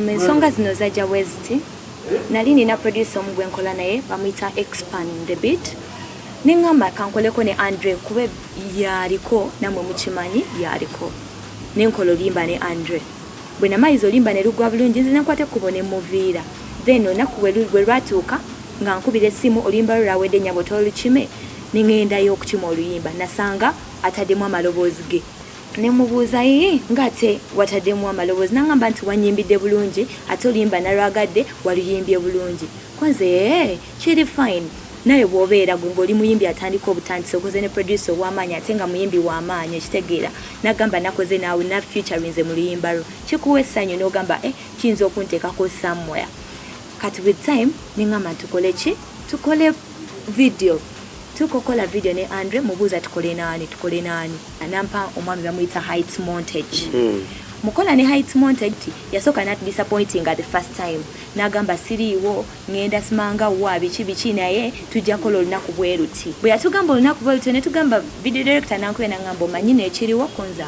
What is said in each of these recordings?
ensonga zino zajja weziti nali nina producer omugwe nkola naye bamuyita expand the beat ningamba kankoleko ne Andre kube yaliko namwe mukimanyi yaliko nenkola olimba ne Andre bwe namayizo olimba ne lugwa bulungi nze nakwate kubone muviira then onaku bwe lwatuuka nga nkubira essimu olimba lwawedde nyabo tolukime ningendayo okukima oluyimba nasanga ataddemu amaloboozi ge nemubuuza ngate wataddemu amaloboozi nangamba nti wanyimbidde bulungi ate olimba nalwagadde waluyimbye bulungi konze kiri fine naye bwobeera gwe ng'oli muyimbi atandika obutandisi okoze ne producer ow'amaanyi ate nga muyimbi w'amaanyi ekitegeera nagamba nakoze naawe na featurinze mu luyimba lwo kikuwa essanyu n'ogamba kiyinza okunteekako somewhere kati with time ningamba tukole ki tukole video tukokola video ne Andre mubuuza tukole nani anampa omwami bamuyita height montage mukola ne height montage yasoka not disappointing at the first time nagamba siriiwo ngenda simanga wa biki naye tujja kola olunaku bweruti bwe yatugamba olunaku bweruti ne tugamba video director nankwe nangamba omanyi nekiriwo konza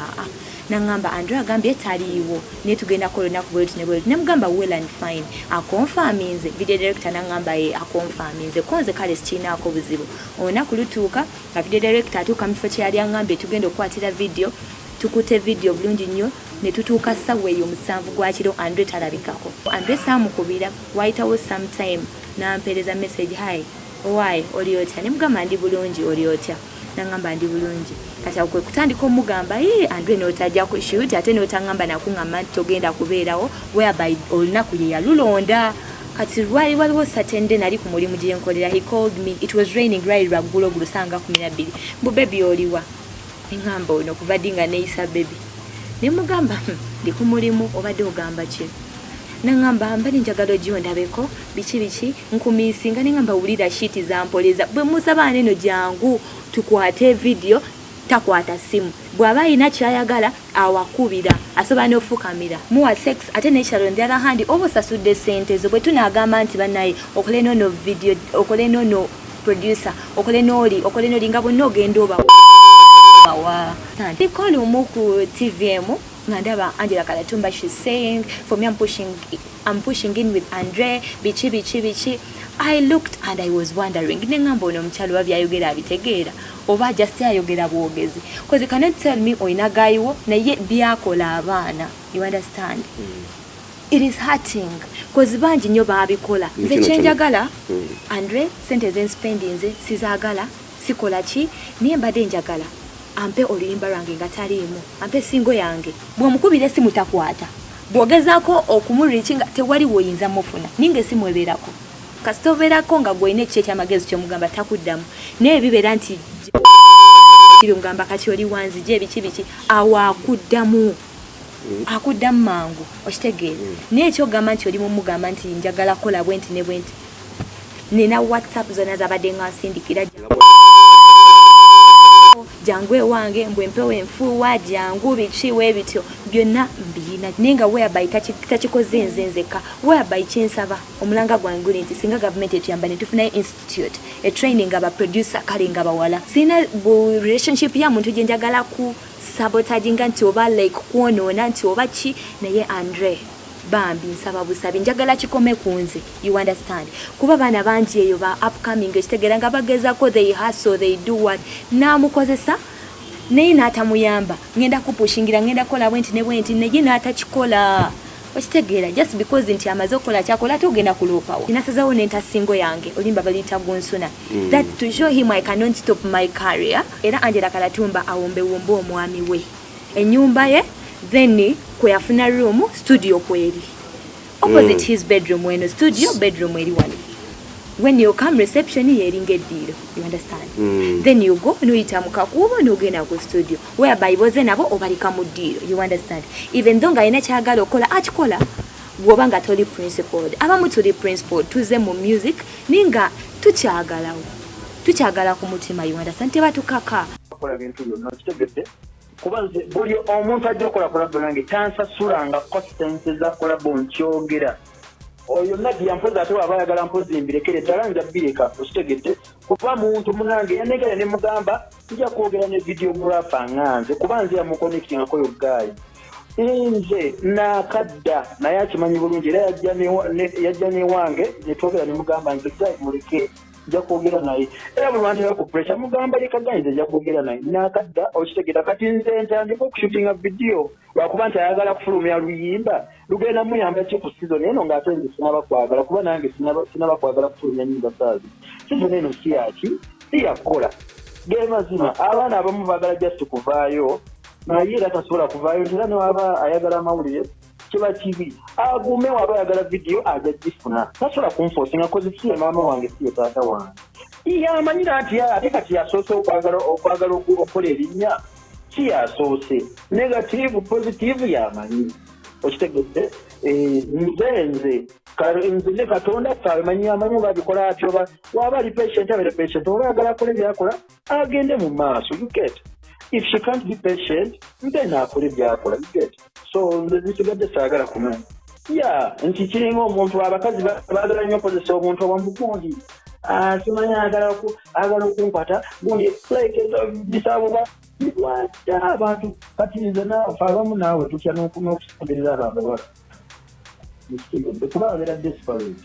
nangamba Andre agambye taliiwo ne tugenda kola olunaku bweruti ne mugamba well and fine akonfaminze video director nangamba akonfaminze konze kale sikinaako buzibu olunaku lutuuka nga video director atuuka mu kifo kyeyali angambye tugenda okukwatira video tukute video bulungi nnyo ne tutuuka ssaawa eyo 7 gwa kiro Andre talabikako Andre saamukubira wayitawo sometime nampeereza message hi why oli otya ne mugamba ndi bulungi oli otya nangamba ndi bulungi kati akwe kutandika omugamba Andre n'otajja ku shoot ate n'otangamba nakungamba nti togenda kubeerawo whereby olunaku ye yalulonda kati lwali waliwo Saturday nali ku mulimu gye nkolera he called me it was raining right lwaggulo gusanga 12 mbu baby oliwa ngamba ono kuva dinga neisa baby ne mugamba ndi ku mulimu obadde ogamba ki nangamba mbali njagalo gyo ndabeko biki nkumisinga nengamba ulira shiti za mpoleza bwe musaba neno jangu tukwate video takwata simu bwaba ina kyayagala awakubira asoba n'ofukamira muwa sex ate n'ekyalo ndala handi obosasudde sente zo bwe tunagamba nti banaye okole no video okole no producer okole noli nga bonna ogenda oba wa they call umuku TVM ngandaba Angela Kalatumba she's saying for me I'm pushing in with Andre bichi I looked and I was wondering nengamba ono mchalo wa byayogera abitegeera oba just ayogera bwogezi because you cannot tell me oina gayiwo naye byakola abaana you understand it is hurting because banji nnyo babikola nze kyenjagala Andre sente zen spending ze sizagala sikola ki niye mbadde njagala ampe oluyimba lwange nga taliimu ampe singo yange bw'omukubira essimu takwata bw'ogezaako okumulirikinga tewali woyinza mufuna ninga essimu ebeerako kasita obeerako nga gwolina ekiki ekyamagezi kyomugamba takuddamu naye bibeera nti ngamba kati oli wanzije biki awo akuddamu mangu okitegeera naye ekyogamba nti oli mumugamba nti njagala kola bwenti ne bwenti nina WhatsApp zonna zabadde nga nsindikira jangu ewange mbwempewo enfuuwa jangu biki webityo byonna mbiyina nenga whereby takikoze nzenzeka whereby kyensaba omulanga gwange guli nti singa government etuyamba ne tufunayo institute training aba producer kale nga bawala sina relationship ya muntu gye njagala ku sabotaginga nti oba like kwonoona nti oba ki naye Andre bambi nsaba busabi njagala kikome kunze you understand kuba bana banji eyo ba upcoming ekitegera nga bagezako they hustle they do what namukozesa naye n'atamuyamba ngenda kupushingira ngenda kola bwenti ne bwenti naye n'atakikola okitegeera just because nti amaze okukola kyakola ate ogenda kuloopawo inasazawo n'entasingo yange olimba baliyita gunsuna that to show him I cannot stop my career era Angela Kalatumba awombewomba omwami we ennyumba ye then kuyafuna room studio kweli opposite his bedroom when studio bedroom eri wali when you come reception yeringa eddiro you understand then you go no itamuka kuba no gena ku studio whereby boze nabo obalika mu ddiro you understand even though nga ina kyagala okola akikola bwoba nga toli principled abamu tuli principled tuze mu music ninga tukyagala ku mutima you understand tebatukaka kola bintu byonna kitegedde kuba nze buli omuntu ajja okukola kolabo nange tansasulanga consequences za kolabo nkyogera oyo Nadia mpozi ate waba ayagala mpozi mbirekere ddala nja bireka okitegedde kuba muntu munange yanegera ne mugamba nja kwogera ne videographer nganze kuba nze yamuconnectingako yo guy nze nakadda naye akimanyi bulungi era yajja newange netwogera nemugamba nze muleke nja kwogera naye era bwe lwantera ku pressure mugamba lekaganyize nja kwogera naye nakadda okitegeera kati nze ntandika okushootinga vidiyo lwakuba nti ayagala kufulumya luyimba lugenda muyamba ki ku season eno ng'ate nze sinaba kwagala kuba nange sinaba kwagala kufulumya nyimba saazi season eno siyakola ge mazima abaana abamu baagala just kuvaayo naye era tasobola kuvaayo nti era newaba ayagala amawulire kiba kibi agume waba ayagala vidiyo aja gifuna tasobola kunfoosinga kozi siye maama wange siye taata wange yamanyira nti ate kati yasoose okwagala okukola erinnya kiyasoose negative positive yamanyi okitegedde nze ne katonda amanyi babikola atyo waba ali patient abere patient oba ayagala akole byakola agende mu maaso you get if she can't be patient then akole byakola you get so nzisigadde saagala kumanya nti kiringa omuntu abakazi baagala nnyo okozesa omuntu owamugundi simanyi agala okunkwata gundi bisabuba bikwata abantu kati nze naafe abamu naawe tutya n'okusabiriza abantu abala kuba abeera desperate